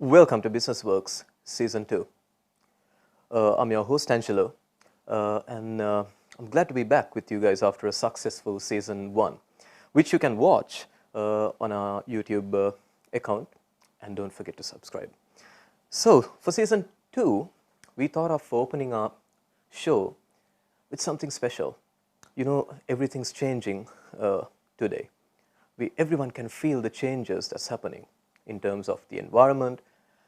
Welcome to BusinessWorks Season 2. I'm your host, Angelo, and I'm glad to be back with you guys after a successful Season 1, which you can watch on our YouTube account, and don't forget to subscribe. So, for Season 2, we thought of opening our show with something special. You know, everything's changing today. Everyone can feel the changes that's happening in terms of the environment,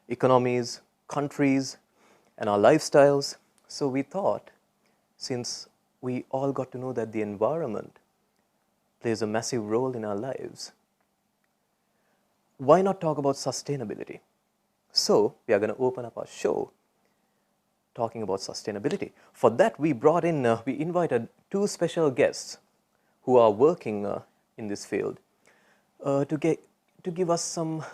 economies, countries, and our lifestyles. So we thought, since we all got to know that the environment plays a massive role in our lives, why not talk about sustainability? So we are going to open up our show talking about sustainability. For that, we invited two special guests who are working in this field to give us some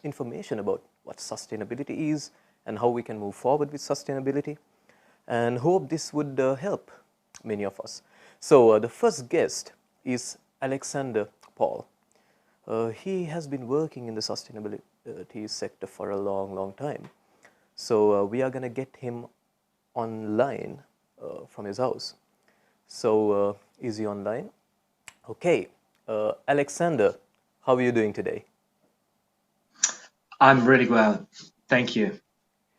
information about what sustainability is and how we can move forward with sustainability, and hope this would help many of us. So the first guest is Alexander Pohl. He has been working in the sustainability sector for a long time. So we are going to get him online from his house. So is he online? Okay, Alexander, how are you doing today? I'm really well, thank you.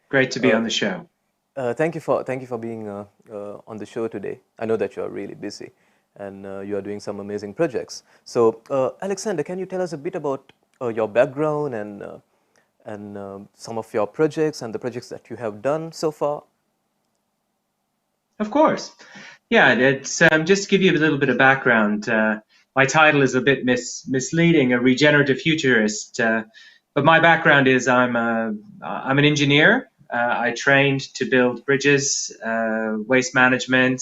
Great to be on the show. Thank you for being on the show today. I know that you are really busy, and you are doing some amazing projects. So, Alexander, can you tell us a bit about your background and some of your projects and the projects that you have done so far? Of course. Yeah, it's just to give you a little bit of background. My title is a bit misleading, a regenerative futurist. But my background is I'm an engineer. I trained to build bridges, waste management,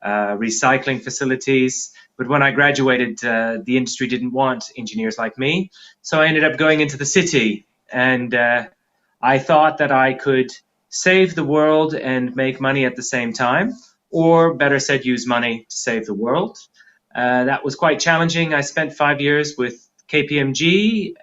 recycling facilities. But when I graduated, the industry didn't want engineers like me. So I ended up going into the city, and I thought that I could save the world and make money at the same time, or better said, use money to save the world. That was quite challenging. I spent 5 years with KPMG,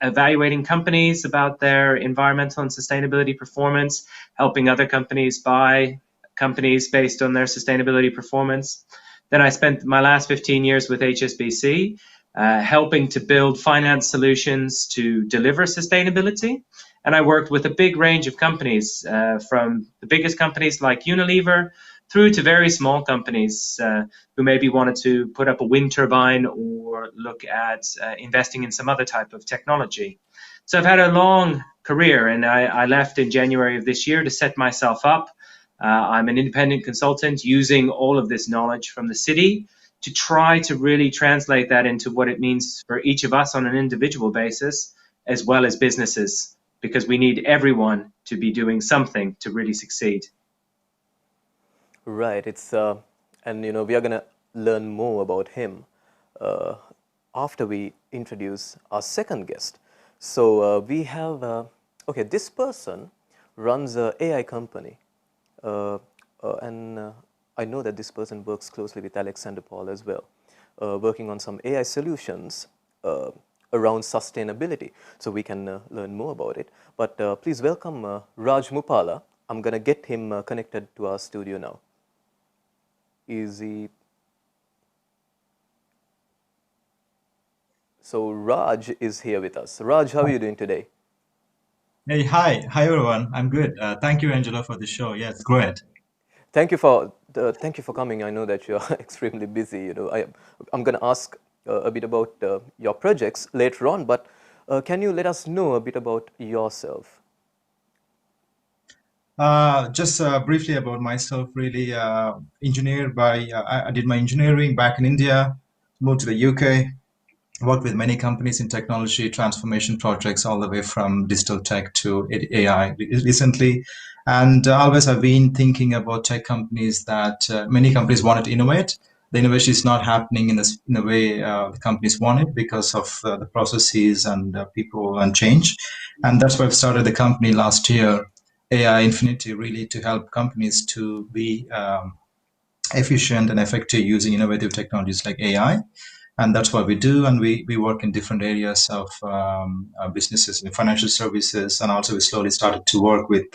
evaluating companies about their environmental and sustainability performance, helping other companies buy companies based on their sustainability performance. Then I spent my last 15 years with HSBC, helping to build finance solutions to deliver sustainability. And I worked with a big range of companies, from the biggest companies like Unilever through to very small companies who maybe wanted to put up a wind turbine or look at investing in some other type of technology. So I've had a long career, and I left in January of this year to set myself up. I'm an independent consultant using all of this knowledge from the city to try to really translate that into what it means for each of us on an individual basis, as well as businesses, because we need everyone to be doing something to really succeed. Right. And you know, we are going to learn more about him after we introduce our second guest. So we have okay. This person runs an AI company, and I know that this person works closely with Alexander Pohl as well, working on some AI solutions around sustainability. So we can learn more about it. But please welcome Raj Muppala. I'm going to get him connected to our studio now. Is he? So Raj is here with us. Raj, how are you doing today? Hey, hi everyone. I'm good. Thank you, Angelo, for the show. Yes, go ahead. Thank you for coming. I know that you're extremely busy. You know, I'm going to ask a bit about your projects later on, but can you let us know a bit about yourself? Just briefly about myself, really. I did my engineering back in India, moved to the UK, worked with many companies in technology transformation projects, all the way from digital tech to AI recently. And always I've been thinking about tech companies that many companies wanted to innovate. The innovation is not happening in the way the companies want it because of the processes and people and change. And that's why I've started the company last year, AInfinity, really to help companies to be efficient and effective using innovative technologies like AI. And that's what we do. And we work in different areas of businesses in financial services. And also we slowly started to work with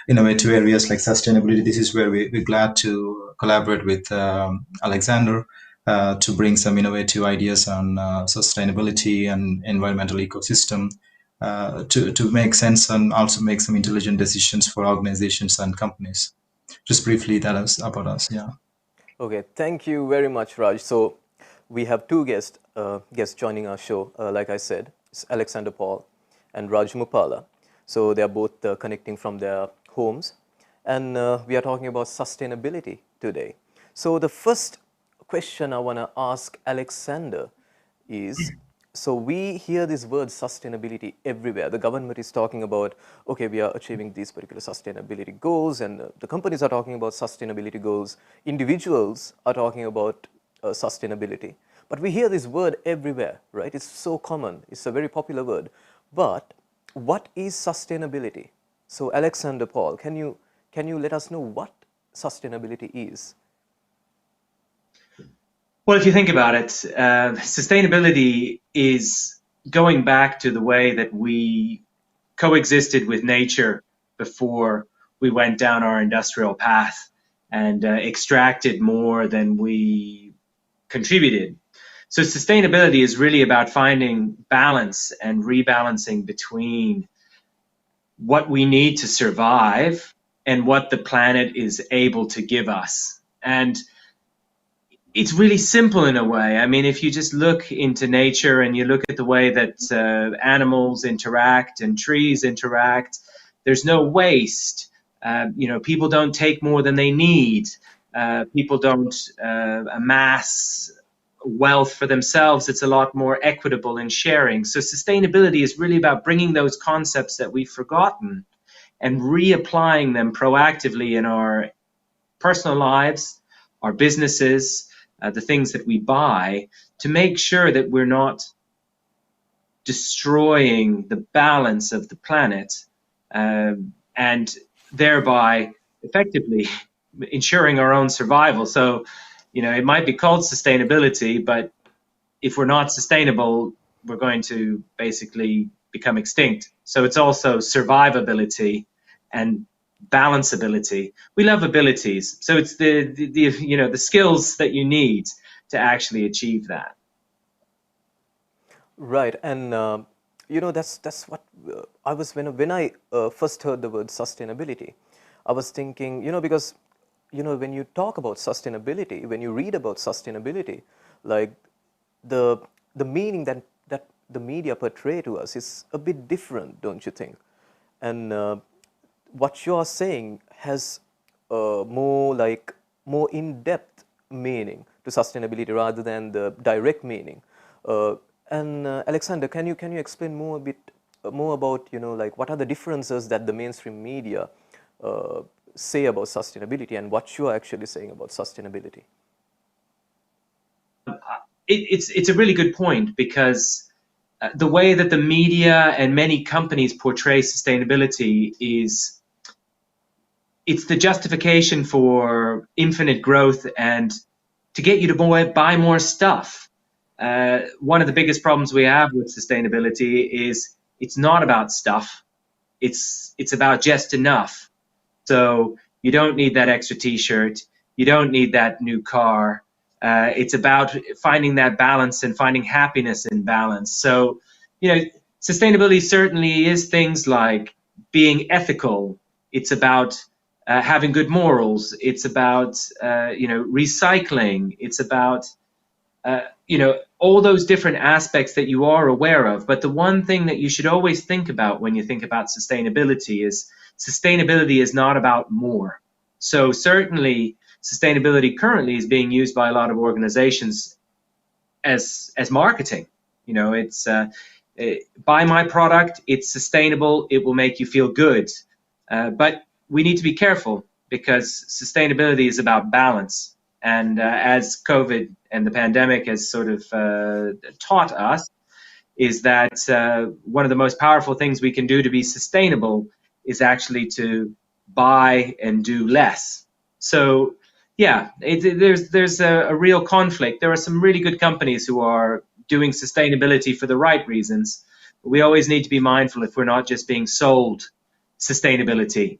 innovative areas like sustainability. This is where we're glad to collaborate with Alexander to bring some innovative ideas on sustainability and environmental ecosystem to make sense and also make some intelligent decisions for organizations and companies. Just briefly, that is about us. Yeah. Okay, thank you very much, Raj. So we have two guests joining our show. Like I said, it's Alexander Pohl and Raj Muppala. So they are both connecting from their homes, and we are talking about sustainability today. So the first question I want to ask Alexander is, so we hear this word sustainability everywhere. The government is talking about, okay, we are achieving these particular sustainability goals, and the companies are talking about sustainability goals. Individuals are talking about sustainability. But we hear this word everywhere, right? It's so common. It's a very popular word. But what is sustainability? So Alexander, Pohl, can you let us know what sustainability is? Well, if you think about it, sustainability is going back to the way that we coexisted with nature before we went down our industrial path and extracted more than we contributed. So sustainability is really about finding balance and rebalancing between what we need to survive and what the planet is able to give us. And it's really simple in a way. I mean, if you just look into nature and you look at the way that animals interact and trees interact, there's no waste. People don't take more than they need. People don't amass wealth for themselves. It's a lot more equitable in sharing. So sustainability is really about bringing those concepts that we've forgotten and reapplying them proactively in our personal lives, our businesses, the things that we buy, to make sure that we're not destroying the balance of the planet and thereby effectively ensuring our own survival. So, it might be called sustainability, but if we're not sustainable, we're going to basically become extinct. So it's also survivability and balanceability. We love abilities, so it's the skills that you need to actually achieve that. Right, and that's what I was when I first heard the word sustainability. I was thinking, because when you talk about sustainability, when you read about sustainability, like the meaning that the media portray to us is a bit different, don't you think? And what you are saying has more in-depth meaning to sustainability rather than the direct meaning. And Alexander, can you explain a bit more about what are the differences that the mainstream media say about sustainability and what you are actually saying about sustainability? It's a really good point, because the way that the media and many companies portray sustainability is it's the justification for infinite growth and to get you to buy more stuff. One of the biggest problems we have with sustainability is it's not about stuff. It's about just enough. So you don't need that extra t-shirt. You don't need that new car. It's about finding that balance and finding happiness in balance. So, sustainability certainly is things like being ethical. It's about having good morals. It's about, recycling. It's about, all those different aspects that you are aware of. But the one thing that you should always think about when you think about sustainability is not about more. So certainly sustainability currently is being used by a lot of organizations as marketing. It's buy my product, it's sustainable, it will make you feel good. But we need to be careful, because sustainability is about balance. And as COVID and the pandemic has sort of taught us, is that one of the most powerful things we can do to be sustainable is actually to buy and do less. So there's a real conflict. There are some really good companies who are doing sustainability for the right reasons. But we always need to be mindful if we're not just being sold sustainability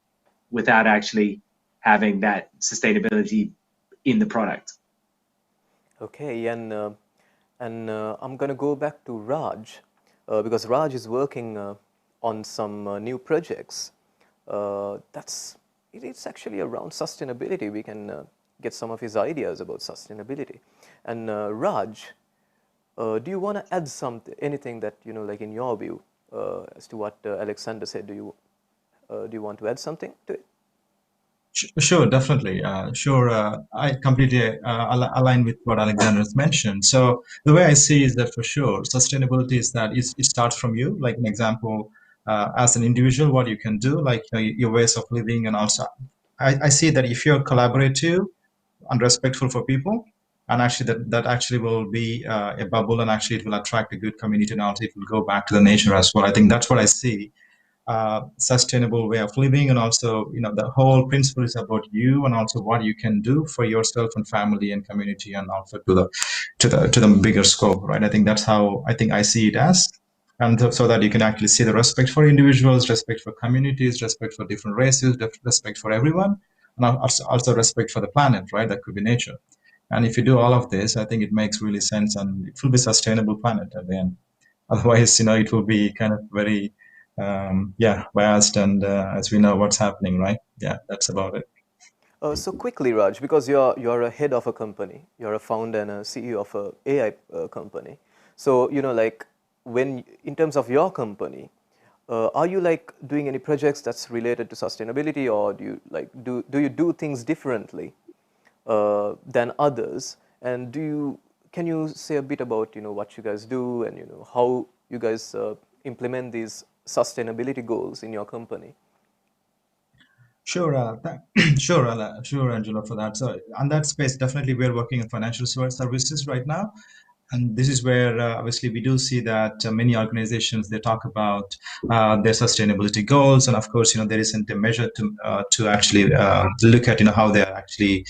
without actually having that sustainability in the product. Okay, and I'm going to go back to Raj because Raj is working on some new projects. It's actually around sustainability. We can get some of his ideas about sustainability. And Raj, do you want to add anything that, like in your view, as to what Alexander said? Do you want to add something to it? Sure, definitely. Sure, I completely align with what Alexander has mentioned. So the way I see is that for sure, sustainability is that it starts from you. Like an example, as an individual, what you can do, like your ways of living, and also I see that if you're collaborative and respectful for people, and actually that actually will be a bubble, and actually it will attract a good community, and also it will go back to the nature as well. I think that's what I see. Sustainable way of living, and also the whole principle is about you, and also what you can do for yourself and family and community, and also to the bigger scope, right? I think that's how I see it as, and so that you can actually see the respect for individuals, respect for communities, respect for different races, respect for everyone, and also respect for the planet, right? That could be nature. And if you do all of this, I think it makes really sense, and it will be sustainable planet at the end. Otherwise, it will be kind of very biased, and as we know what's happening, right? Yeah, that's about it. So quickly, Raj, because you're a head of a company, you're a founder and a CEO of a AI company. So like when in terms of your company, are you like doing any projects that's related to sustainability, or do you like do you do things differently than others? And can you say a bit about what you guys do, and how you guys implement these sustainability goals in your company? Sure, sure, Angela, for that. So, on that space, definitely we're working in financial services right now. And this is where obviously we do see that many organizations, they talk about their sustainability goals, and of course there isn't a measure to actually look at how they're actually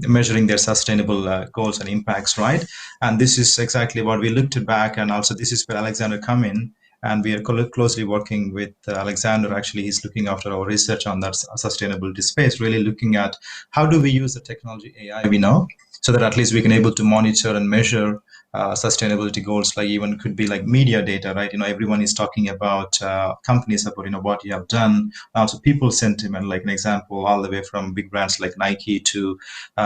measuring their sustainable goals and impacts, right? And this is exactly what we looked at back, and also this is where Alexander come in, and we are closely working with Alexander. Actually, he's looking after our research on that sustainability space, really looking at how do we use the technology AI we know, so that at least we can able to monitor and measure sustainability goals, like even could be like media data, right? Everyone is talking about companies about what you have done, also people sentiment, like an example, all the way from big brands like Nike to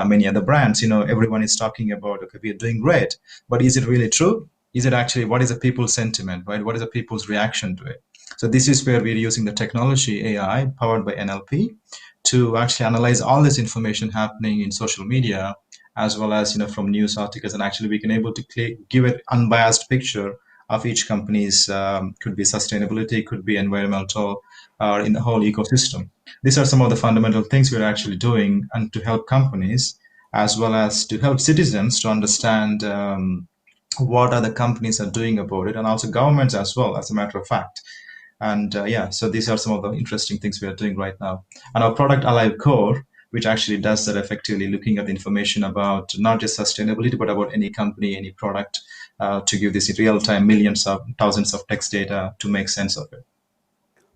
many other brands. Everyone is talking about, okay, we are doing great, but is it really true? Is it actually, what is the people's sentiment, right? What is the people's reaction to it? So this is where we're using the technology AI powered by NLP to actually analyze all this information happening in social media, as well as from news articles, and actually we can able to give an unbiased picture of each company's could be sustainability, could be environmental, or in the whole ecosystem. These are some of the fundamental things we're actually doing, and to help companies as well as to help citizens to understand what other companies are doing about it, and also governments as well, as a matter of fact. And so these are some of the interesting things we are doing right now. And our product Alive Core, which actually does that effectively, looking at the information about not just sustainability, but about any company, any product, to give this real-time millions of thousands of text data to make sense of it.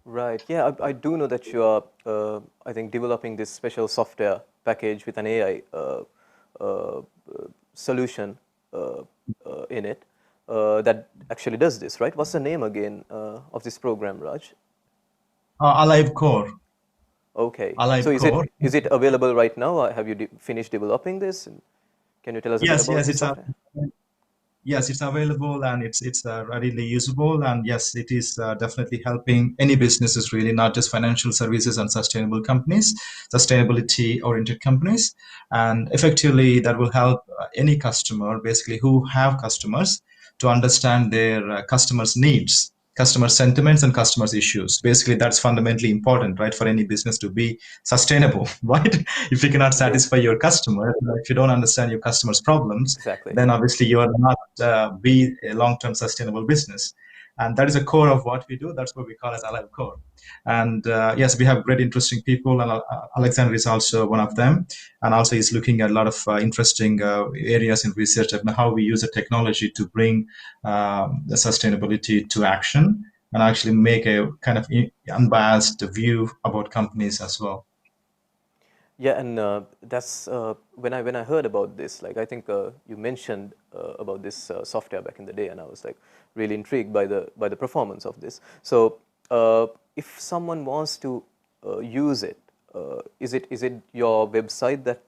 Right. Yeah, I do know that you are, I think, developing this special software package with an AI solution in it that actually does this, right? What's the name again of this program, Raj? Alive Core. Okay. Alive So Core. is it available right now? Or have you finished developing this? And can you tell us a bit about this software? Yes, it's available, and it's readily usable, and yes, it is definitely helping any businesses, really, not just financial services and sustainable companies, sustainability oriented companies, and effectively that will help any customer, basically who have customers, to understand their customers' needs, customer sentiments, and customers' issues. Basically, that's fundamentally important, right, for any business to be sustainable, right? If you cannot satisfy your customer, if you don't understand your customers' problems, Exactly. then obviously you are not be a long-term sustainable business. And that is a core of what we do. That's what we call as Alive Core. And yes, we have great, interesting people, and Alexander is also one of them. And also he's looking at a lot of interesting areas in research of how we use the technology to bring the sustainability to action and actually make a kind of unbiased view about companies as well. Yeah, and that's when I heard about this. Like, I think you mentioned about this software back in the day, and I was like really intrigued by the performance of this. So, if someone wants to use it, is it your website that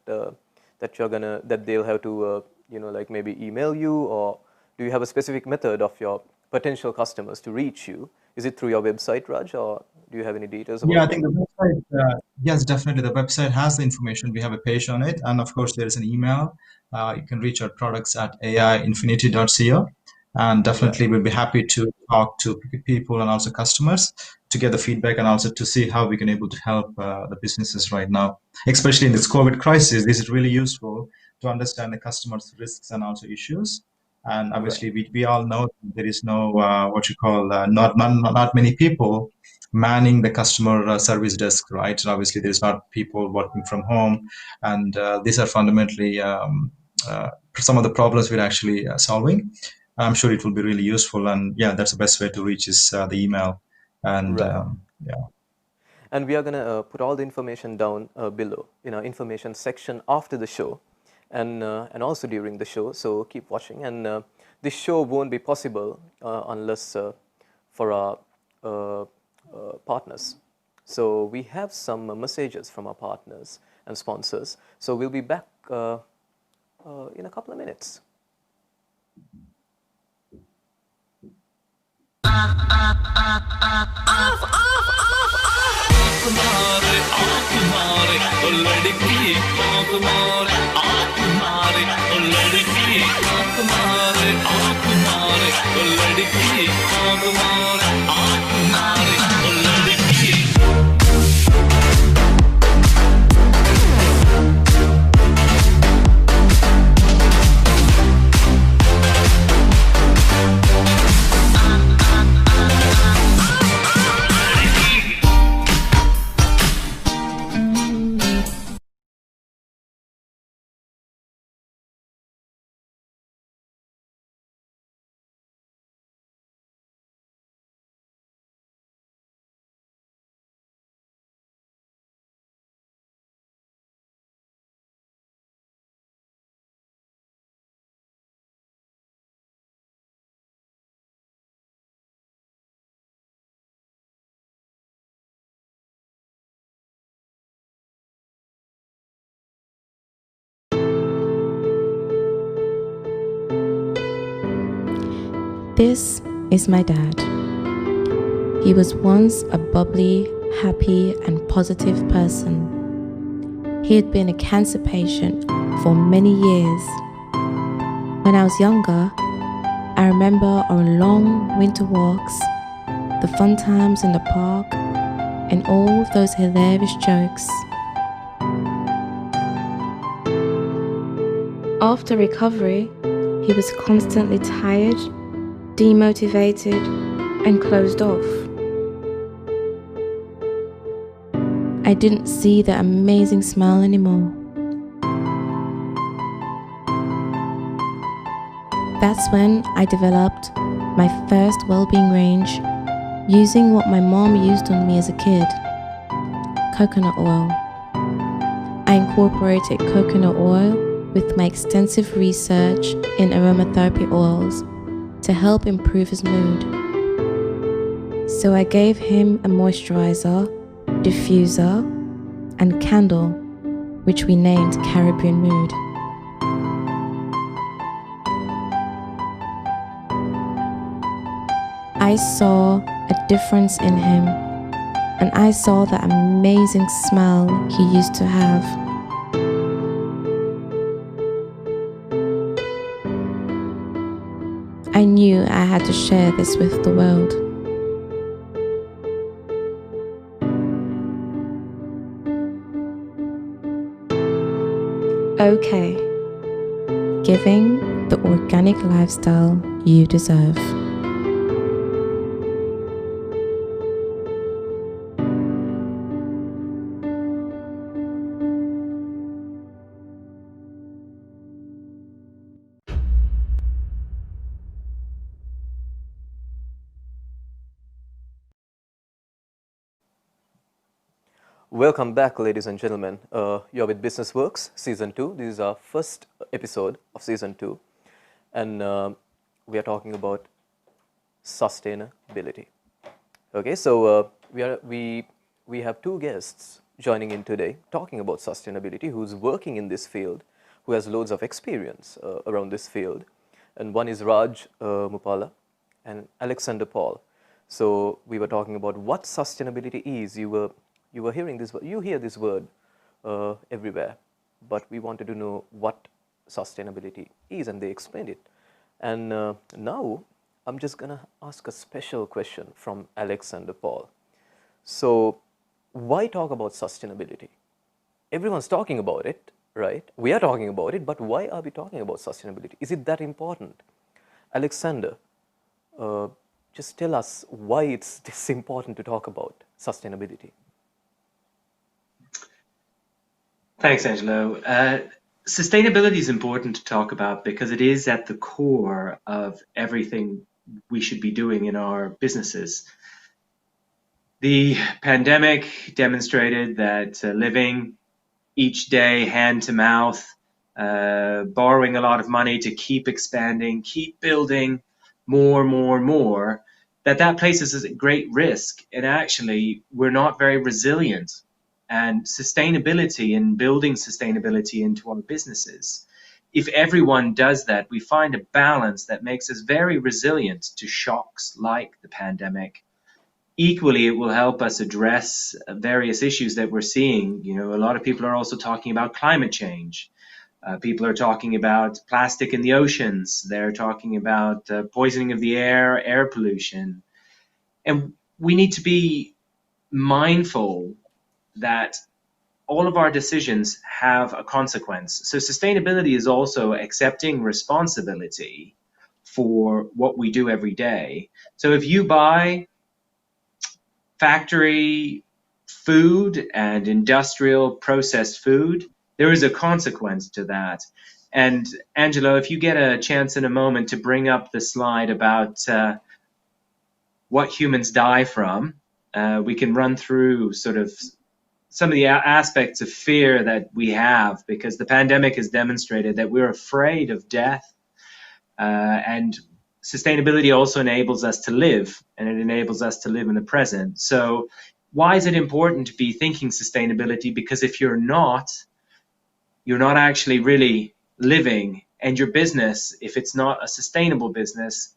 they'll have to like maybe email you, or do you have a specific method of your potential customers to reach you? Is it through your website, Raj, or do you have any details about Yeah, I that? think the website, yes, definitely. The website has the information. We have a page on it. And of course, there is an email. You can reach our products at AIinfinity.co. And Right, definitely, we'll be happy to talk to people and also customers to get the feedback and also to see how we can able to help the businesses right now, especially in this COVID crisis. This is really useful to understand the customers' risks and also issues. And right, obviously, we all know there is no what you call not many people manning the customer service desk, right? And obviously, there's not people working from home, and these are fundamentally some of the problems we're actually solving. I'm sure it will be really useful, and yeah, that's the best way to reach is the email, and right. yeah. And we are going to put all the information down below in our information section after the show, and also during the show. So keep watching. And this show won't be possible unless for our partners. So we have some messages from our partners and sponsors. So we'll be back in a couple of minutes. This is my dad. He was once a bubbly, happy, and positive person. He had been a cancer patient for many years. When I was younger, I remember our long winter walks, the fun times in the park, and all those hilarious jokes. After recovery, he was constantly tired, demotivated, and closed off. I didn't see the amazing smile anymore. That's when I developed my first well-being range using what my mom used on me as a kid, coconut oil. I incorporated coconut oil with my extensive research in aromatherapy oils to help improve his mood. So I gave him a moisturizer, diffuser, and candle, which we named Caribbean Mood. I saw a difference in him, and I saw the amazing smile he used to have. I knew I had to share this with the world. Okay, giving the organic lifestyle you deserve. Welcome back, ladies and gentlemen. You're with BusinessWorks Season 2. This is our first episode of Season 2. And we are talking about sustainability. Okay, so we have two guests joining in today talking about sustainability who's working in this field, who has loads of experience around this field. And one is Raj Muppala and Alexander Pohl. So we were talking about what sustainability is. You were hearing this word, you hear this word everywhere, but we wanted to know what sustainability is, and they explained it. And now I'm just gonna ask a special question from Alexander Pohl. So why talk about sustainability? Everyone's talking about it, right? We are talking about it, but why are we talking about sustainability? Is it that important? Alexander, just tell us why it's this important to talk about sustainability. Thanks, Angelo. Sustainability is important to talk about because it is at the core of everything we should be doing in our businesses. The pandemic demonstrated that living each day hand to mouth, borrowing a lot of money to keep expanding, keep building more, that places us at great risk. And actually, we're not very resilient. And sustainability and building sustainability into our businesses, if everyone does that, we find a balance that makes us very resilient to shocks like the pandemic. Equally, it will help us address various issues that we're seeing. You know, a lot of people are also talking about climate change. People are talking about plastic in the oceans. They're talking about poisoning of the air pollution. And we need to be mindful that all of our decisions have a consequence. So sustainability is also accepting responsibility for what we do every day. So if you buy factory food and industrial processed food, there is a consequence to that. And Angelo, if you get a chance in a moment to bring up the slide about what humans die from, we can run through sort of some of the aspects of fear that we have, because the pandemic has demonstrated that we're afraid of death, and sustainability also enables us to live, and it enables us to live in the present. So why is it important to be thinking sustainability? Because if you're not actually really living, and your business, if it's not a sustainable business,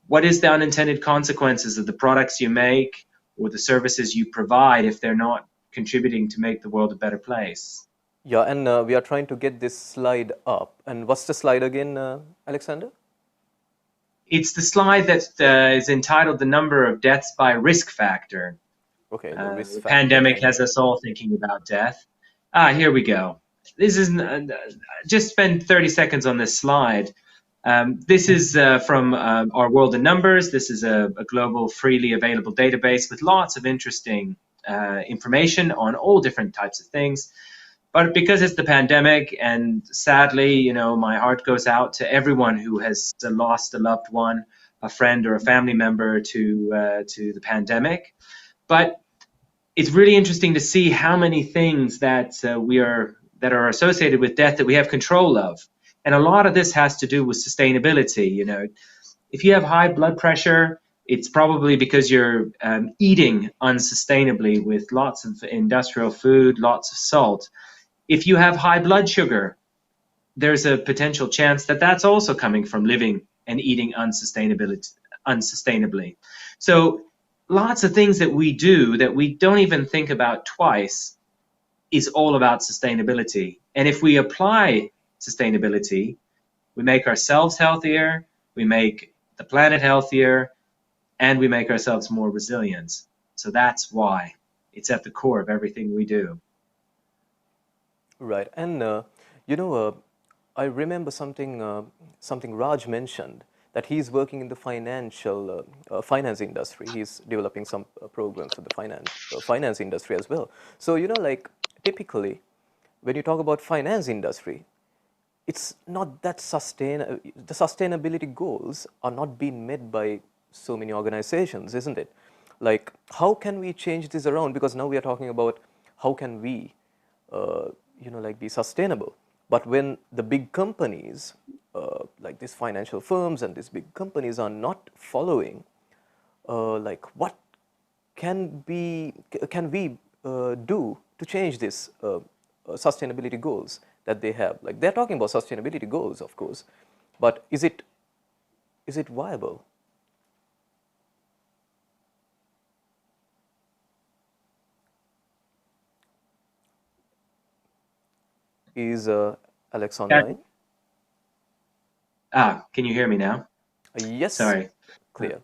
what is the unintended consequences of the products you make or the services you provide if they're not contributing to make the world a better place? Yeah, and we are trying to get this slide up. And what's the slide again, Alexander? It's the slide that is entitled "The Number of Deaths by Risk Factor." Okay, the risk The factor. pandemic has us all thinking about death. Here we go. This is just spend 30 seconds on this slide. This is from our World in Numbers. This is a global, freely available database with lots of interesting information on all different types of things. But because it's the pandemic, and sadly, you know, my heart goes out to everyone who has lost a loved one, a friend, or a family member to the pandemic. But it's really interesting to see how many things that that are associated with death that we have control of. And a lot of this has to do with sustainability. You know, if you have high blood pressure, it's probably because you're eating unsustainably with lots of industrial food, lots of salt. If you have high blood sugar, there's a potential chance that that's also coming from living and eating unsustainably. So lots of things that we do that we don't even think about twice is all about sustainability. And if we apply sustainability, we make ourselves healthier, we make the planet healthier, and we make ourselves more resilient. So that's why it's at the core of everything we do. Right, and you know, I remember something Raj mentioned, that he's working in the finance industry. He's developing some programs for the finance industry as well. So you know, like typically, when you talk about finance industry, it's not that the sustainability goals are not being met by so many organizations, isn't it? like how can we change this around? Because now we are talking about how can we, like be sustainable. But when the big companies, like these financial firms and these big companies are not following, like what can we do to change this sustainability goals that they have? Like they're talking about sustainability goals, of course, but is it viable? Is Alex online? Can you hear me now? Yes. Sorry. Clear.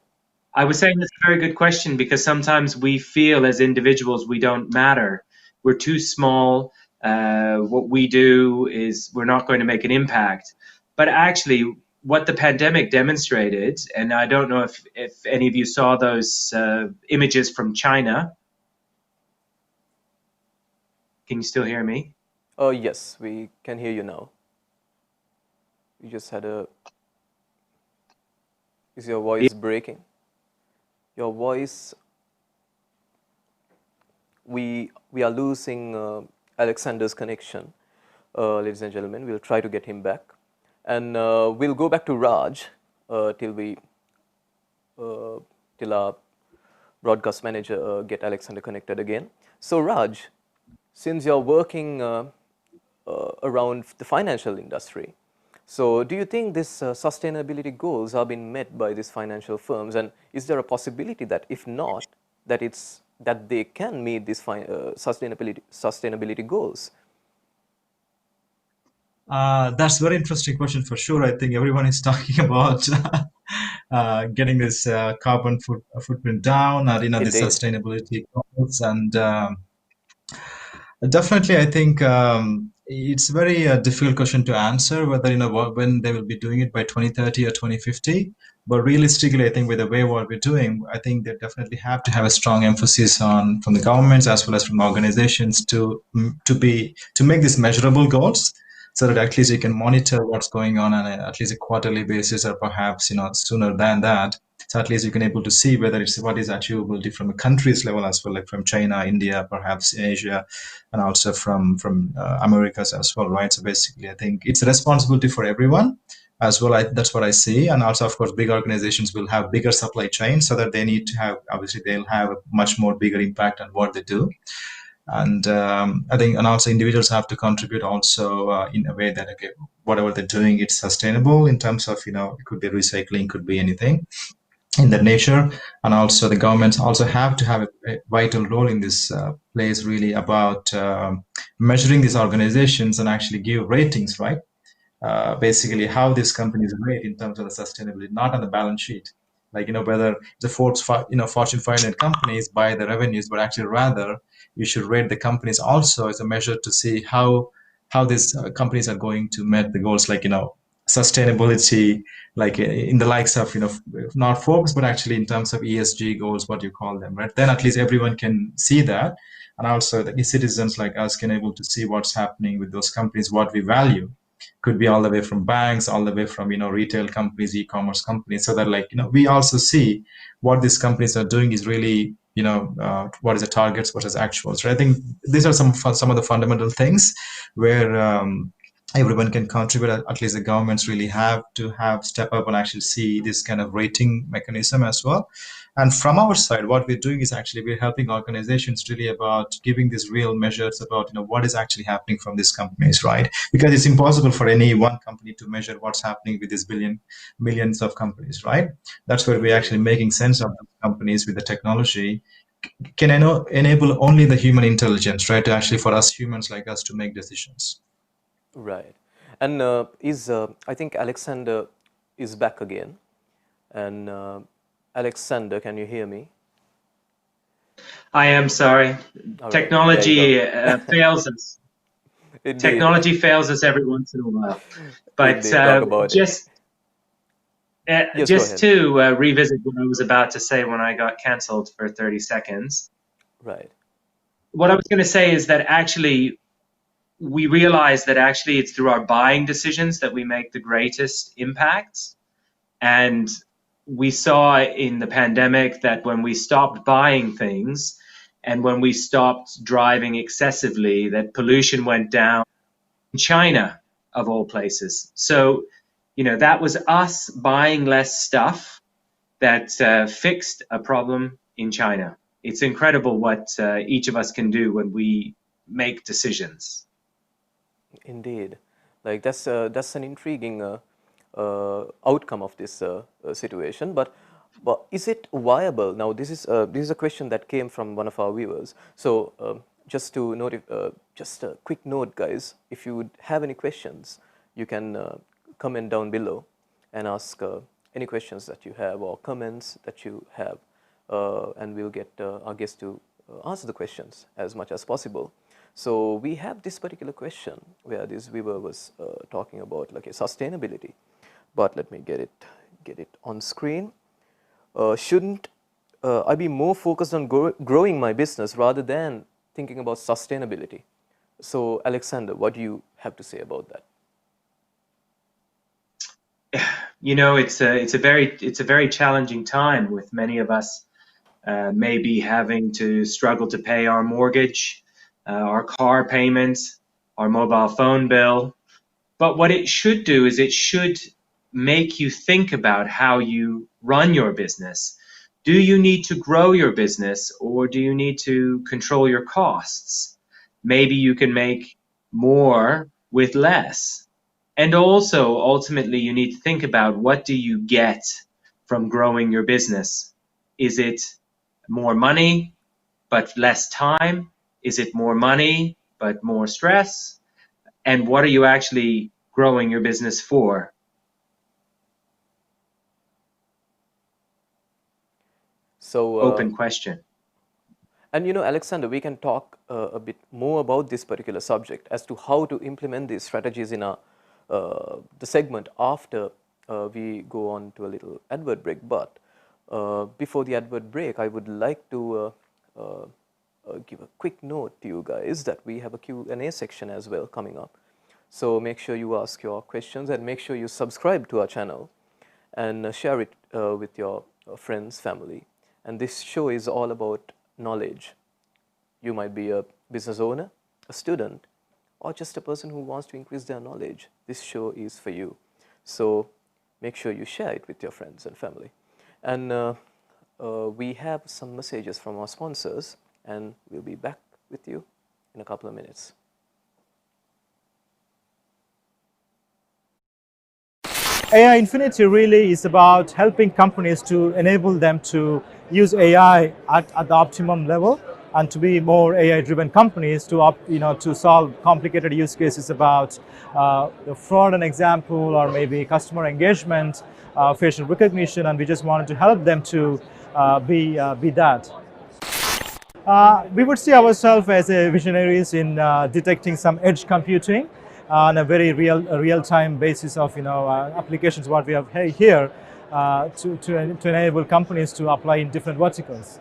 I was saying that's a very good question, because sometimes we feel as individuals we don't matter. We're too small. What we do is we're not going to make an impact. But actually, what the pandemic demonstrated, and I don't know if any of you saw those images from China. Can you still hear me? Yes, we can hear you now. You just had a... Is your voice breaking? Your voice... We are losing Alexander's connection, ladies and gentlemen. We'll try to get him back. And we'll go back to Raj till our broadcast manager get Alexander connected again. So Raj, since you're working around the financial industry, so do you think these sustainability goals are being met by these financial firms, and is there a possibility that if not, that they can meet these sustainability goals? That's a very interesting question for sure. I think everyone is talking about getting this carbon footprint down, and the Indeed. sustainability goals, and definitely, I think it's a very difficult question to answer whether when they will be doing it by 2030 or 2050. But realistically, I think with the way what we're doing, I think they definitely have to have a strong emphasis from the governments as well as from organizations to make these measurable goals, so that at least you can monitor what's going on at least a quarterly basis, or perhaps sooner than that. So at least you can able to see whether it's what is achievable from a country's level as well, like from China, India, perhaps Asia, and also from Americas as well, right? So basically, I think it's a responsibility for everyone as well. That's what I see. And also, of course, big organizations will have bigger supply chains, so that they need to have, obviously, they'll have a much more bigger impact on what they do. And I think, and also individuals have to contribute also in a way that, okay, whatever they're doing, it's sustainable in terms of, it could be recycling, could be anything in that nature. And also the governments also have to have a vital role in this place, really, about measuring these organizations and actually give ratings, right? Basically how these companies rate in terms of the sustainability, not on the balance sheet. Like, whether the Fortune 500 companies by the revenues, but actually rather you should rate the companies also as a measure to see how these companies are going to meet the goals, like, sustainability, like in the likes of, not Forbes, but actually in terms of ESG goals, what you call them, right? Then at least everyone can see that. And also the citizens like us can able to see what's happening with those companies, what we value. Could be all the way from banks, all the way from, retail companies, e-commerce companies, so that, like, we also see what these companies are doing is really, what is the targets, what is actuals, right? I think these are some of the fundamental things where everyone can contribute. At least the governments really have to step up and actually see this kind of rating mechanism as well. And from our side, what we're doing is actually we're helping organizations really about giving these real measures about, what is actually happening from these companies, right? Because it's impossible for any one company to measure what's happening with these millions of companies, right? That's where we're actually making sense of the companies with the technology can enable only the human intelligence, right? To actually, for us humans like us to make decisions. Right. And I think Alexander is back again. And Alexander, can you hear me? I am sorry. All Technology right. fails us. Indeed. Technology fails us every once in a while. But Indeed. Talk about just Yes, just to revisit what I was about to say when I got canceled for 30 seconds. Right. What I was going to say is that actually we realize that actually it's through our buying decisions that we make the greatest impacts. And we saw in the pandemic that when we stopped buying things and when we stopped driving excessively, that pollution went down in China, of all places. So, that was us buying less stuff that fixed a problem in China. It's incredible what each of us can do when we make decisions. Indeed, like that's an intriguing outcome of this situation. But is it viable? Now, this is a question that came from one of our viewers. So just to note, just a quick note, guys. If you would have any questions, you can comment down below and ask any questions that you have or comments that you have, and we'll get our guests to answer the questions as much as possible. So we have this particular question where this viewer was talking about like a sustainability, but let me get it on screen. Shouldn't I be more focused on growing my business rather than thinking about sustainability? So Alexander, what do you have to say about that? It's a very challenging time, with many of us maybe having to struggle to pay our mortgage, our car payments, our mobile phone bill. But what it should do is it should make you think about how you run your business. Do you need to grow your business, or do you need to control your costs? Maybe you can make more with less. And also, ultimately, you need to think about, what do you get from growing your business? Is it more money but less time? Is it more money but more stress? And what are you actually growing your business for? So open question. And Alexander, we can talk a bit more about this particular subject as to how to implement these strategies in the segment after we go on to a little advert break. But before the advert break, I would like to give a quick note to you guys that we have a Q&A section as well coming up. So make sure you ask your questions and make sure you subscribe to our channel and share it with your friends, family. And this show is all about knowledge. You might be a business owner, a student, or just a person who wants to increase their knowledge. This show is for you. So make sure you share it with your friends and family. And we have some messages from our sponsors, and we'll be back with you in a couple of minutes. AInfinity really is about helping companies to enable them to use AI at the optimum level and to be more AI-driven companies to solve complicated use cases about the fraud, an example, or maybe customer engagement, facial recognition, and we just wanted to help them to be that. We would see ourselves as visionaries in detecting some edge computing on a very real-time basis of applications what we have here to enable companies to apply in different verticals.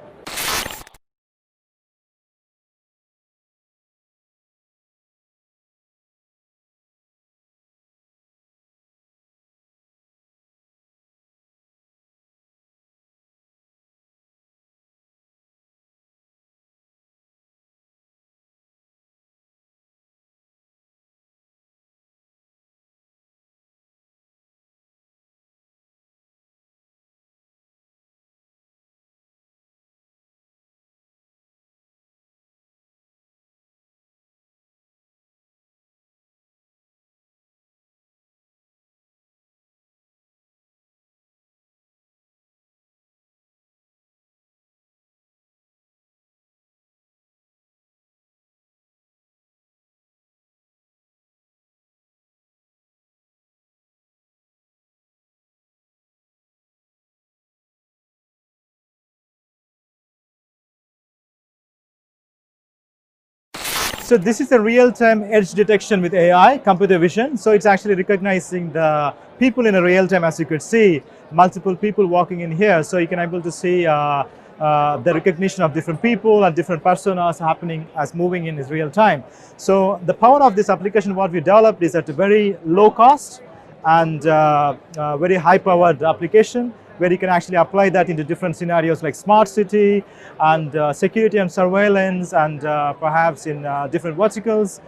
So this is a real-time edge detection with AI, computer vision. So it's actually recognizing the people in a real time, as you could see, multiple people walking in here. So you can able to see the recognition of different people and different personas happening as moving in is real time. So the power of this application, what we developed, is at a very low cost and very high-powered application where you can actually apply that into different scenarios like smart city and security and surveillance, and perhaps in different verticals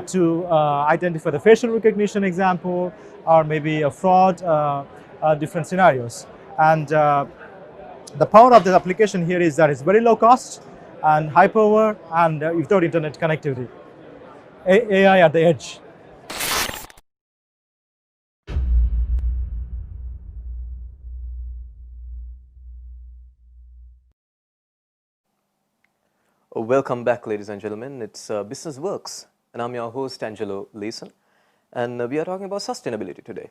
to identify the facial recognition example, or maybe a fraud, different scenarios. And the power of this application here is that it's very low cost and high power and without internet connectivity. AI at the edge. Welcome back, ladies and gentlemen. It's BusinessWorks, and I'm your host, Angelo Leeson. And we are talking about sustainability today.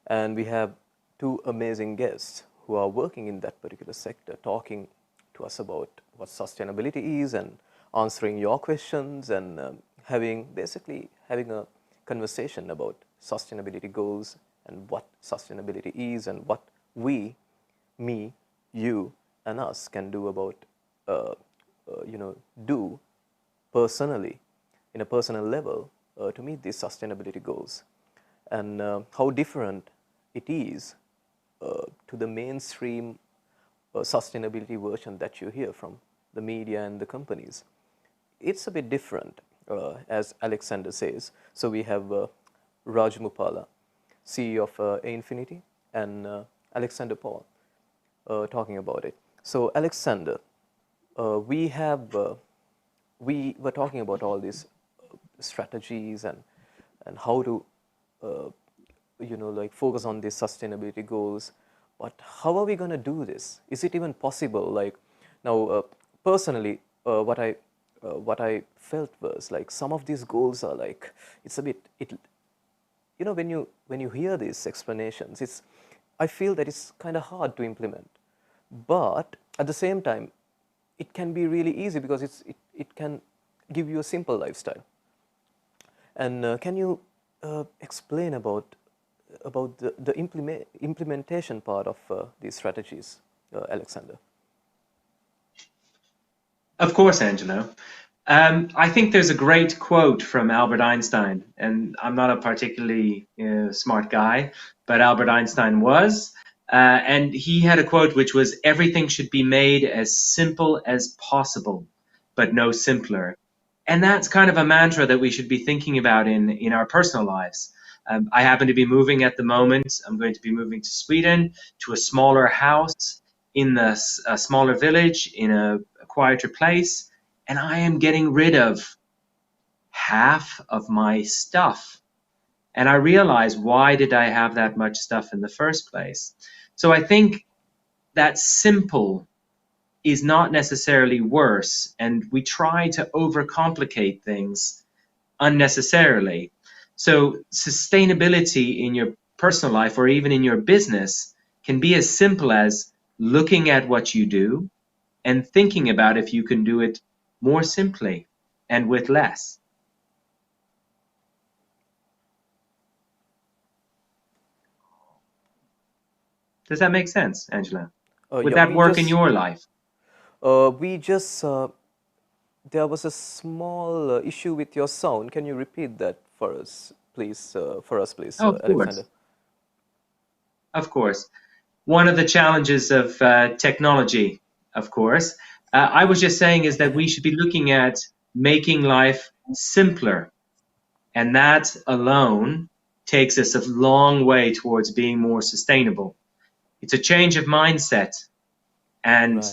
And we have two amazing guests who are working in that particular sector, talking to us about what sustainability is and answering your questions, and basically having a conversation about sustainability goals and what sustainability is and what we, me, you, and us can do about do personally, in a personal level, to meet these sustainability goals, and how different it is to the mainstream sustainability version that you hear from the media and the companies. It's a bit different, as Alexander says. So we have Raj Muppala, CEO of AInfinity, and Alexander Pohl talking about it. So Alexander, we were talking about all these strategies and how to focus on these sustainability goals. But how are we going to do this? Is it even possible? Like now, personally, what I felt was like some of these goals are like, it's a bit, when you hear these explanations, I feel that it's kind of hard to implement. But at the same time, it can be really easy because it can give you a simple lifestyle. And can you explain about the implementation part of these strategies, Alexander? Of course, Angelo. I think there's a great quote from Albert Einstein, and I'm not a particularly smart guy, but Albert Einstein was. And he had a quote which was, "Everything should be made as simple as possible, but no simpler." And that's kind of a mantra that we should be thinking about in our personal lives. I happen to be moving at the moment. I'm going to be moving to Sweden, to a smaller house in a smaller village, in a quieter place, and I am getting rid of half of my stuff. And I realized, why did I have that much stuff in the first place? So I think that simple is not necessarily worse, and we try to overcomplicate things unnecessarily. So sustainability in your personal life or even in your business can be as simple as looking at what you do and thinking about if you can do it more simply and with less. Does that make sense, Angela? Would Yeah, that work in your life? There was a small issue with your sound. Can you repeat that for us, please? Of Alexander. course. Of course. One of the challenges of technology, of course, I was just saying is that we should be looking at making life simpler. And that alone takes us a long way towards being more sustainable. It's a change of mindset and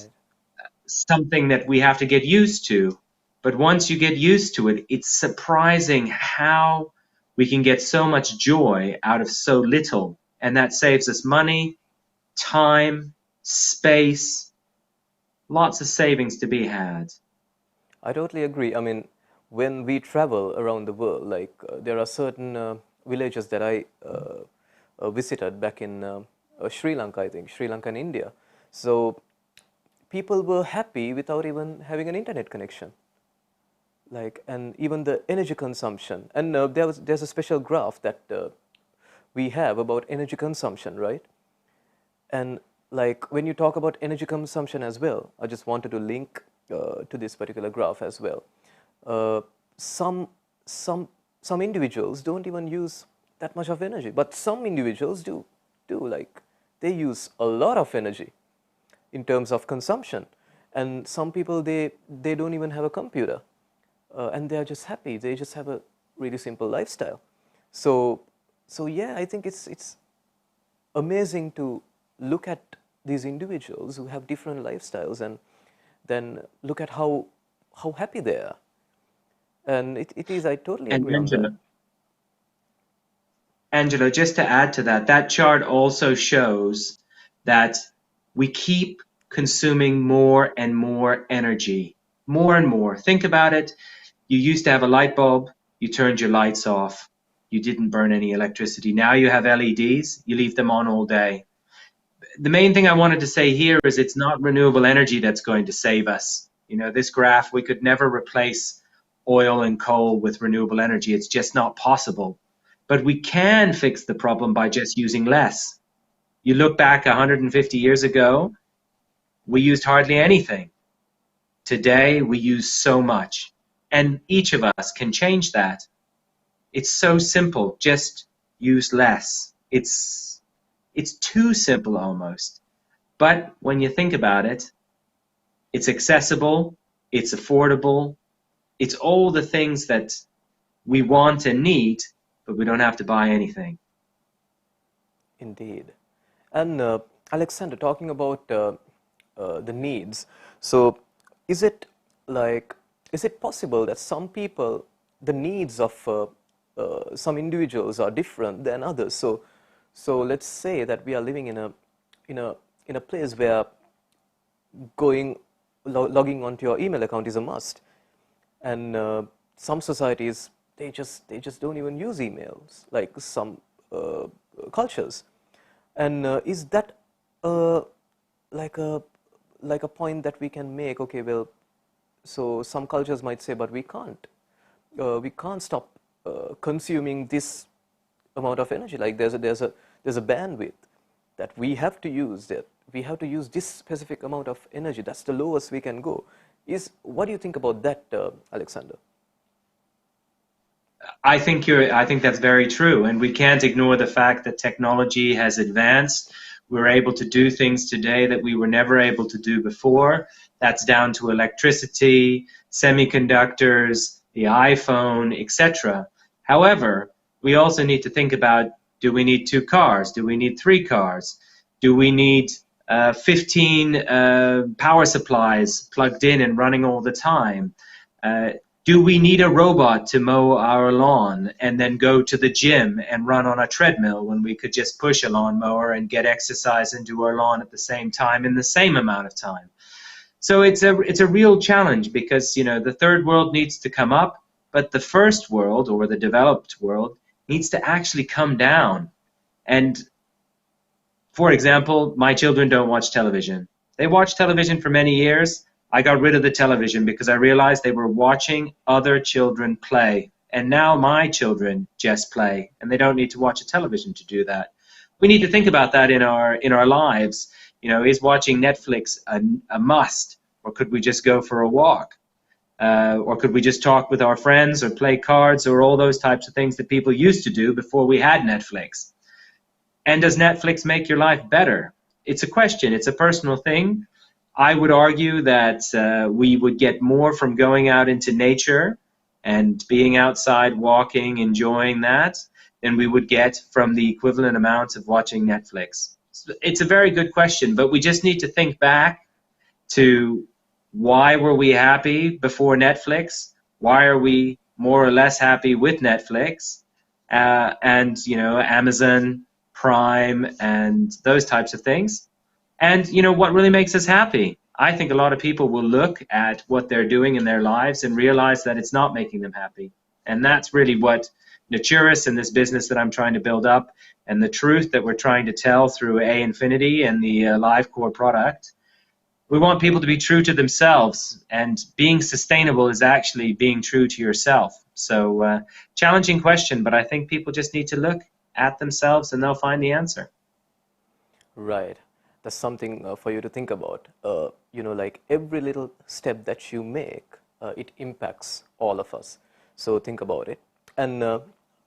something that we have to get used to. But once you get used to it, it's surprising how we can get so much joy out of so little. And that saves us money, time, space, lots of savings to be had. I totally agree. I mean, when we travel around the world, like there are certain villages that I visited back in Sri Lanka, I think, Sri Lanka and India. So people were happy without even having an internet connection. Like, and even the energy consumption. And there's a special graph that we have about energy consumption, right? And like when you talk about energy consumption as well, I just wanted to link to this particular graph as well. Some individuals don't even use that much of energy, but some individuals do. Like they use a lot of energy in terms of consumption. And some people, they don't even have a computer, and they are just happy. They just have a really simple lifestyle. So yeah, I think it's amazing to look at these individuals who have different lifestyles and then look at how happy they are. And it is, I totally And agree on that. Angelo, just to add to that, that chart also shows that we keep consuming more and more energy, more and more. Think about it. You used to have a light bulb, you turned your lights off, you didn't burn any electricity. Now you have LEDs, you leave them on all day. The main thing I wanted to say here is it's not renewable energy that's going to save us. You know, this graph, we could never replace oil and coal with renewable energy. It's just not possible. But we can fix the problem by just using less. You look back 150 years ago, we used hardly anything. Today, we use so much. And each of us can change that. It's so simple. Just use less. It's too simple almost. But when you think about it, it's accessible, it's affordable, it's all the things that we want and need, but we don't have to buy anything. Indeed. And Alexander, talking about the needs, so is it possible that some people, the needs of some individuals are different than others? So let's say that we are living in a place where logging onto your email account is a must, and some societies, they just don't even use emails, like some cultures. And is that like a point that we can make? Okay, well, so some cultures might say, but we can't stop consuming this amount of energy. Like there's a bandwidth that we have to use. That we have to use this specific amount of energy. That's the lowest we can go. What do you think about that, Alexander? I think that's very true, and we can't ignore the fact that technology has advanced. We're able to do things today that we were never able to do before. That's down to electricity, semiconductors, the iPhone, etc. However, we also need to think about, do we need 2 cars? Do we need 3 cars? Do we need 15 power supplies plugged in and running all the time? Do we need a robot to mow our lawn and then go to the gym and run on a treadmill when we could just push a lawnmower and get exercise and do our lawn at the same time in the same amount of time? So it's a real challenge, because, you know, the third world needs to come up, but the first world, or the developed world, needs to actually come down. And for example, my children don't watch television. They watched television for many years. I got rid of the television because I realized they were watching other children play. And now my children just play, and they don't need to watch a television to do that. We need to think about that in our lives. You know, is watching Netflix a must, or could we just go for a walk? Or could we just talk with our friends or play cards or all those types of things that people used to do before we had Netflix? And does Netflix make your life better? It's a question. It's a personal thing. I would argue that we would get more from going out into nature and being outside, walking, enjoying that, than we would get from the equivalent amounts of watching Netflix. It's a very good question, but we just need to think back to, why were we happy before Netflix? Why are we more or less happy with Netflix? And, you know, Amazon Prime and those types of things. And, you know, what really makes us happy? I think a lot of people will look at what they're doing in their lives and realize that it's not making them happy. And that's really what Futurist and this business that I'm trying to build up, and the truth that we're trying to tell through AInfinity and the Live Core product. We want people to be true to themselves, and being sustainable is actually being true to yourself. So challenging question, but I think people just need to look at themselves and they'll find the answer. Right. That's something for you to think about. You know, like every little step that you make, it impacts all of us. So think about it. And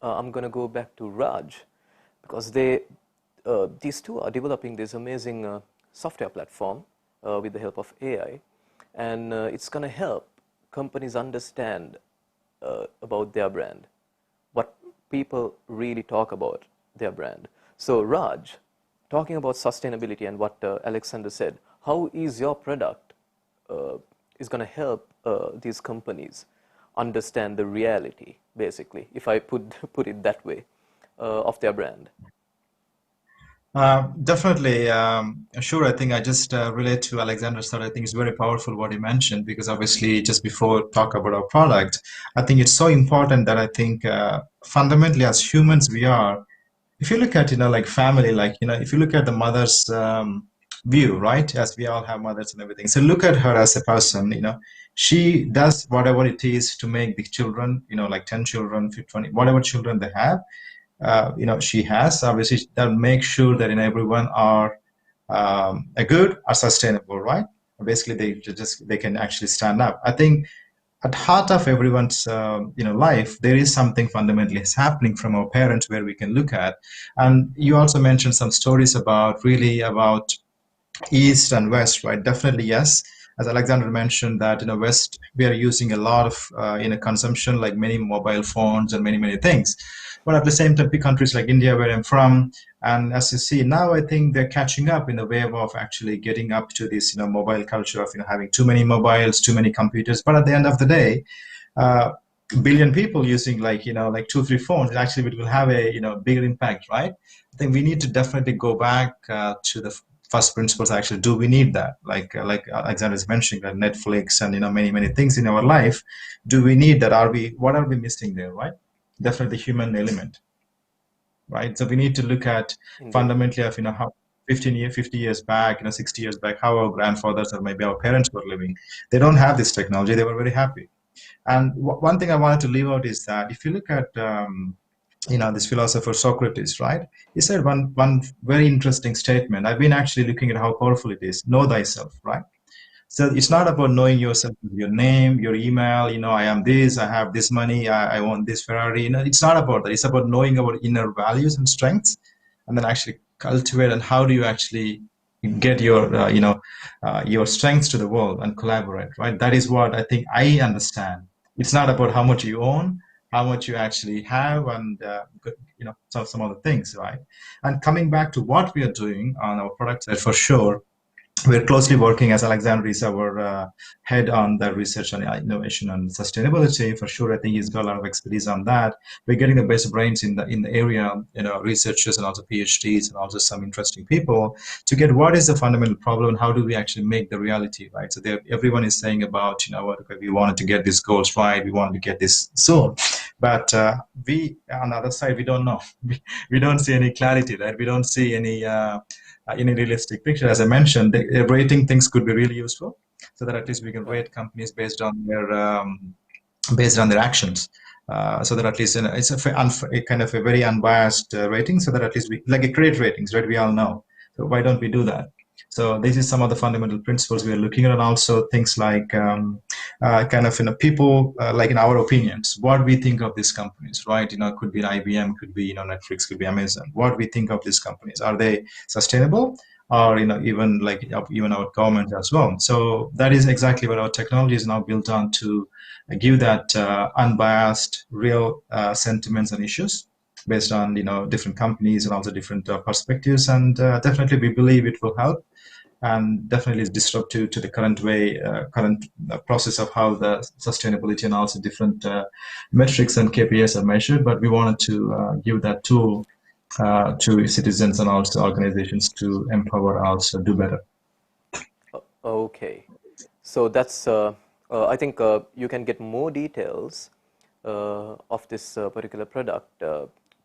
I'm going to go back to Raj, because these two are developing this amazing software platform with the help of AI, and it's going to help companies understand about their brand, what people really talk about their brand. So Raj, talking about sustainability and what Alexander said, how is your product is going to help these companies understand the reality, basically, if I put it that way, of their brand? Definitely. Sure. I think I just relate to Alexander's thought. I think it's very powerful what he mentioned, because obviously just before talk about our product, I think it's so important that I think fundamentally as humans we are, if you look at, like family, like, if you look at the mother's view, right, as we all have mothers and everything. So look at her as a person, she does whatever it is to make the children, like 10 children, 20, whatever children they have, she has obviously that make sure that everyone are a good or sustainable, right? Basically, they can actually stand up. I think at heart of everyone's life, there is something fundamentally is happening from our parents where we can look at. And you also mentioned some stories about East and West, right? Definitely, yes. As Alexander mentioned, that in the West we are using a lot of consumption, like many mobile phones and many things. But at the same time, big countries like India, where I'm from, and as you see now, I think they're catching up in the wave of actually getting up to this mobile culture of having too many mobiles, too many computers. But at the end of the day, uh, billion people using like 2 3 phones, actually it will have a bigger impact, right? I think we need to definitely go back to the first principles. Actually, do we need that? Like Alexander is mentioning, that Netflix and many things in our life, do we need that? What are we missing there, right? Definitely human element, right? So we need to look at Indeed. fundamentally of how 50 years back, 60 years back, how our grandfathers or maybe our parents were living. They don't have this technology, they were very happy. And one thing I wanted to leave out is that if you look at this philosopher Socrates, right? He said one very interesting statement. I've been actually looking at how powerful it is. Know thyself, right? So it's not about knowing yourself, your name, your email. I am this. I have this money. I want this Ferrari. It's not about that. It's about knowing our inner values and strengths, and then actually cultivate. And how do you actually get your strengths to the world and collaborate, right? That is what I think I understand. It's not about how much you own, how much you actually have, and some other things, right? And coming back to what we are doing on our product side, for sure, we're closely working, as Alexander is our head on the research and innovation and sustainability. For sure, I think he's got a lot of expertise on that. We're getting the best brains in the area, researchers and also PhDs and also some interesting people to get what is the fundamental problem and how do we actually make the reality, right? So everyone is saying about, okay, we wanted to get these goals right, we wanted to get this soon, but we on the other side we don't know. We don't see any clarity, right? We don't see any realistic picture. As I mentioned, the rating things could be really useful, so that at least we can rate companies based on their actions. So that at least it's a kind of a very unbiased rating, so that at least we like a credit ratings, right? We all know. So why don't we do that? So this is some of the fundamental principles we are looking at, and also things like kind of people like in our opinions, what we think of these companies, right? It could be IBM, could be Netflix, could be Amazon. What we think of these companies, are they sustainable? Or even like even our government as well. So that is exactly what our technology is now built on, to give that unbiased, real sentiments and issues based on different companies and also different perspectives. And definitely we believe it will help, and definitely is disruptive to the current process of how the sustainability and also different metrics and KPIs are measured. But we wanted to give that tool to citizens and also organizations to empower us to do better. Okay, so that's I think you can get more details of this particular product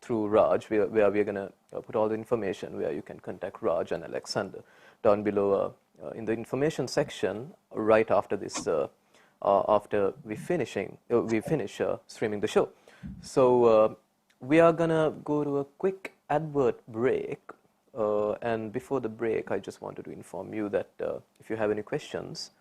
through Raj, where we're going to put all the information, where you can contact Raj and Alexander down below in the information section right after this, after we finish streaming the show. So we are gonna go to a quick advert break, and before the break I just wanted to inform you that if you have any questions,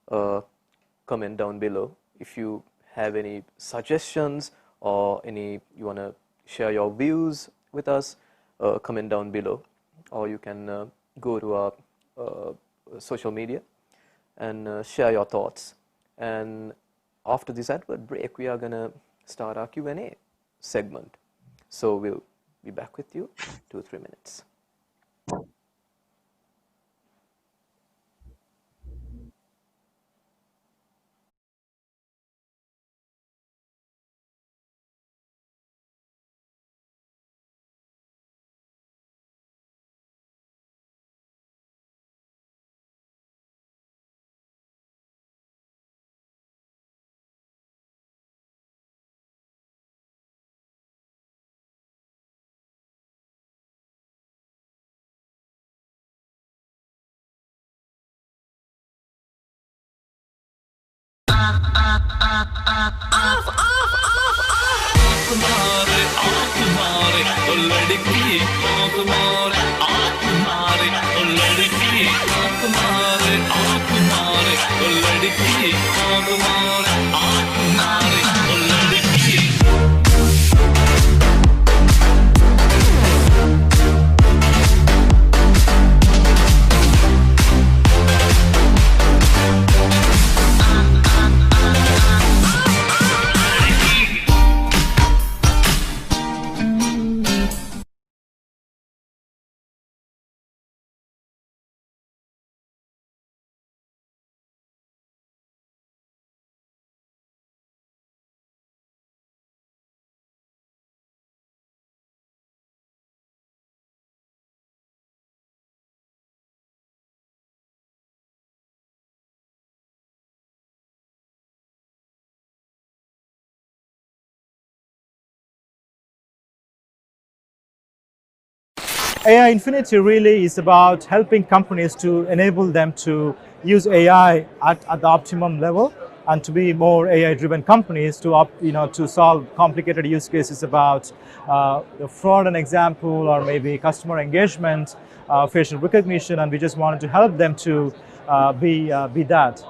comment down below. If you have any suggestions or you want to share your views with us, comment down below. or you can go to our social media and share your thoughts. And after this advert break, we are going to start our Q&A segment. So we'll be back with you in 2-3 minutes. AInfinity really is about helping companies to enable them to use AI at the optimum level and to be more AI-driven companies to solve complicated use cases about the fraud, an example, or maybe customer engagement, facial recognition, and we just wanted to help them to be that.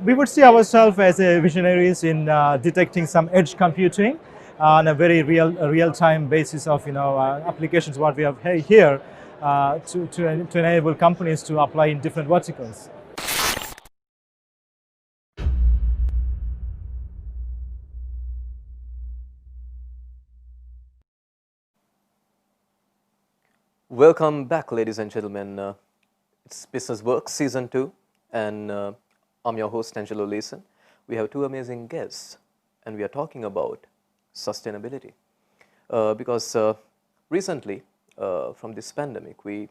We would see ourselves as visionaries in detecting some edge computing on a very real-time basis of applications what we have here to enable companies to apply in different verticals. Welcome back, ladies and gentlemen. It's BusinessWorks Season 2, and I'm your host, Angelo Leeson. We have two amazing guests, and we are talking about sustainability. Because recently, from this pandemic, we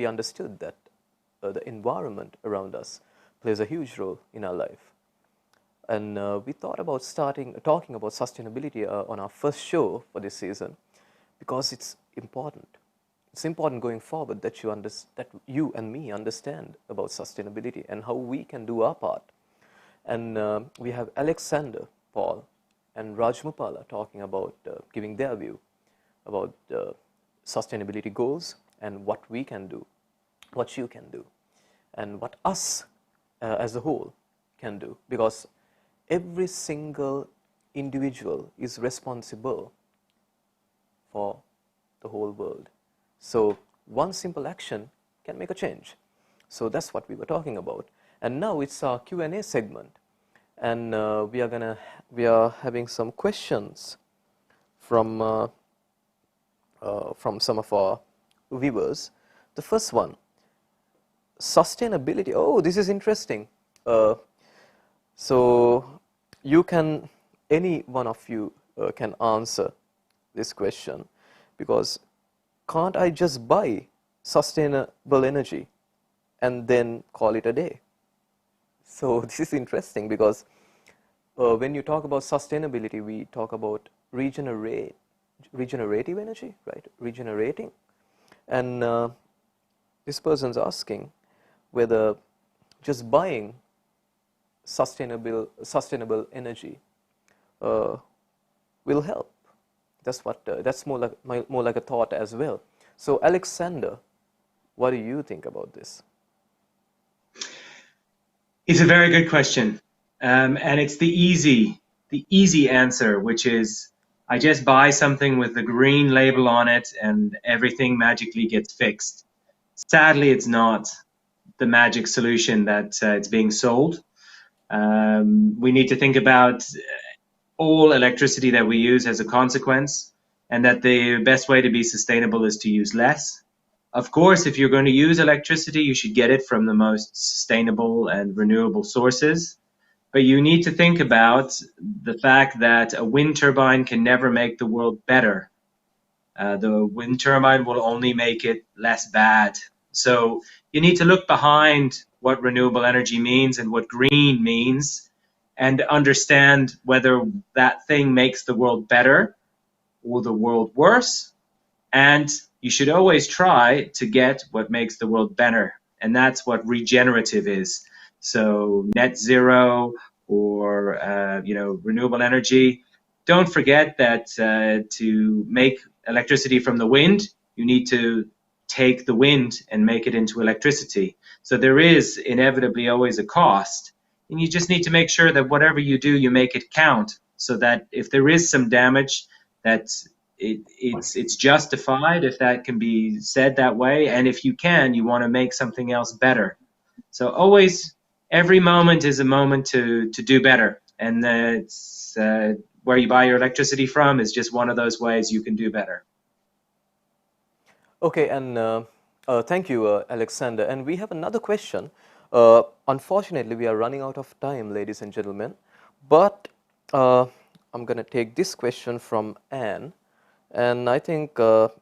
understood that the environment around us plays a huge role in our life. And we thought about talking about sustainability on our first show for this season, because it's important. It's important going forward that you and me understand about sustainability and how we can do our part. And we have Alexander, Pohl, and Muppala talking about giving their view about sustainability goals and what we can do, what you can do, and what us as a whole can do. Because every single individual is responsible for the whole world. So one simple action can make a change. So that's what we were talking about. And now it's our Q&A segment. And we are having some questions from some of our viewers. The first one, sustainability. Oh, this is interesting. So any one of you can answer this question, because can't I just buy sustainable energy and then call it a day? So this is interesting, because when you talk about sustainability, we talk about regenerative energy, right? Regenerating. And this person's asking whether just buying sustainable energy will help. That's more like a thought as well. So Alexander, what do you think about this? It's a very good question, and it's the easy answer, which is I just buy something with the green label on it and everything magically gets fixed. Sadly, it's not the magic solution that it's being sold. We need to think about all electricity that we use as a consequence, and that the best way to be sustainable is to use less. Of course, if you're going to use electricity, you should get it from the most sustainable and renewable sources. But you need to think about the fact that a wind turbine can never make the world better. The wind turbine will only make it less bad. So you need to look behind what renewable energy means and what green means, and understand whether that thing makes the world better or the world worse. And you should always try to get what makes the world better. And that's what regenerative is. So net zero or renewable energy. Don't forget that to make electricity from the wind, you need to take the wind and make it into electricity. So there is inevitably always a cost. And you just need to make sure that whatever you do, you make it count, so that if there is some damage, that it's justified, if that can be said that way. And if you can, you want to make something else better. So always, every moment is a moment to do better. And it's where you buy your electricity from is just one of those ways you can do better. Okay, and thank you, Alexander. And we have another question. Unfortunately, we are running out of time, ladies and gentlemen. But I'm going to take this question from Anne. And I think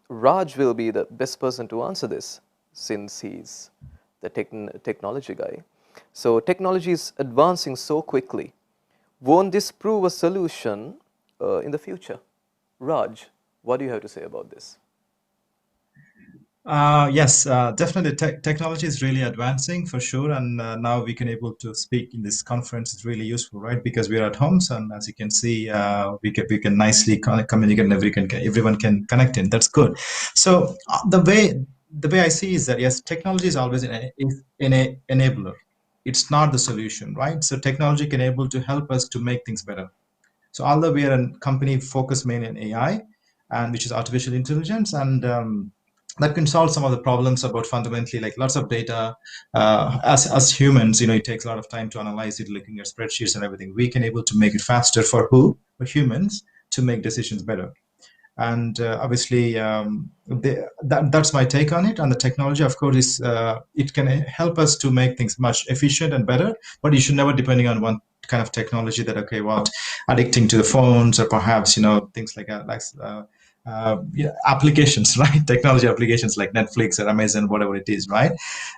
Raj will be the best person to answer this, since he's the technology guy. So technology is advancing so quickly. Won't this prove a solution in the future? Raj, what do you have to say about this? Yes, definitely. Technology is really advancing for sure, and now we can able to speak in this conference. It's really useful, right? Because we are at homes, and as you can see, we can nicely communicate, and everyone can connect in. That's good. So the way I see is that yes, technology is always an enabler. It's not the solution, right? So technology can able to help us to make things better. So although we are a company focused mainly on AI, and which is artificial intelligence, and that can solve some of the problems about fundamentally like lots of data. As humans, it takes a lot of time to analyze it, looking at spreadsheets and everything. We can able to make it faster for for humans to make decisions better. And obviously, that's my take on it. And the technology, of course, is it can help us to make things much efficient and better. But you should never depending on one kind of technology that addicting to the phones or perhaps things like applications, right? Technology applications like Netflix or Amazon, whatever it is, right?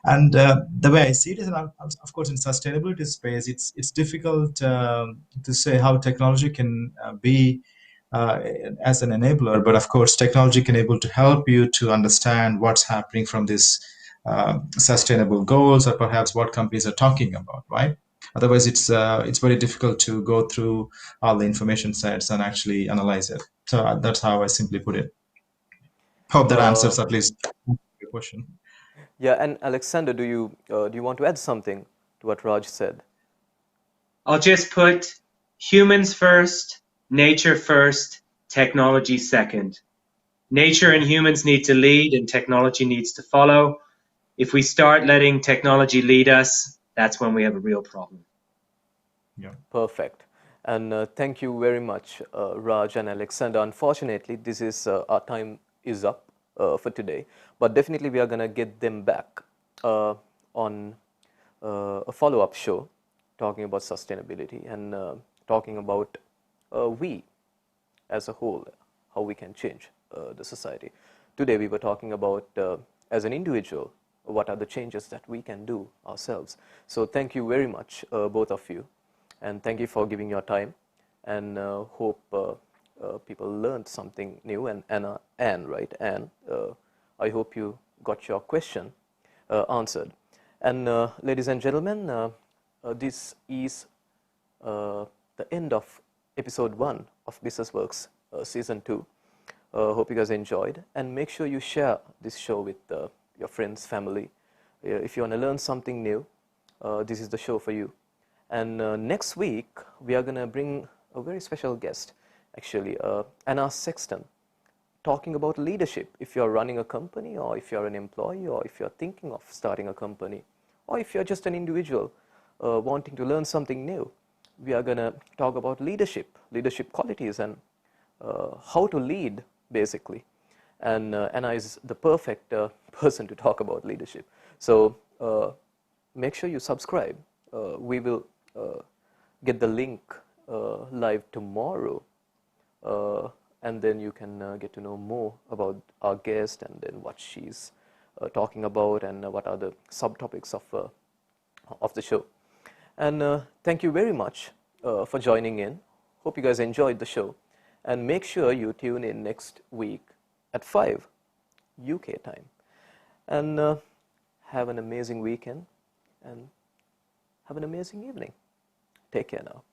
And the way I see it is, of course, in sustainability space, it's difficult to say how technology can be as an enabler, but of course technology can able to help you to understand what's happening from this sustainable goals, or perhaps what companies are talking about, right? Otherwise it's very difficult to go through all the information sets and actually analyze it. So that's how I simply put it. Hope that answers at least your question. Yeah, and Alexander, do you want to add something to what Raj said? I'll just put humans first, nature first, technology second. Nature and humans need to lead, and technology needs to follow. If we start letting technology lead us, that's when we have a real problem. Yeah. Perfect. And thank you very much, Raj and Alexander. Unfortunately, this is our time is up for today, but definitely we are going to get them back on a follow-up show talking about sustainability and talking about we as a whole, how we can change the society. Today we were talking about as an individual, what are the changes that we can do ourselves. So thank you very much, both of you, and thank you for giving your time, and hope people learned something new. And Anne, right? Anne, I hope you got your question answered. And ladies and gentlemen, this is the end of episode 1 of BusinessWorks season 2. Hope you guys enjoyed, and make sure you share this show with your friends, family. If you want to learn something new, this is the show for you. And next week we are going to bring a very special guest, actually, Anna Sexton, talking about leadership. If you're running a company, or if you're an employee, or if you're thinking of starting a company, or if you're just an individual wanting to learn something new, we are going to talk about leadership qualities, and how to lead, basically. And Anna is the perfect person to talk about leadership. So make sure you subscribe. We will get the link live tomorrow, and then you can get to know more about our guest, and then what she's talking about, and what are the subtopics of the show. And thank you very much for joining in. Hope you guys enjoyed the show, and make sure you tune in next week at 5 UK time. And have an amazing weekend, and have an amazing evening. Take care now.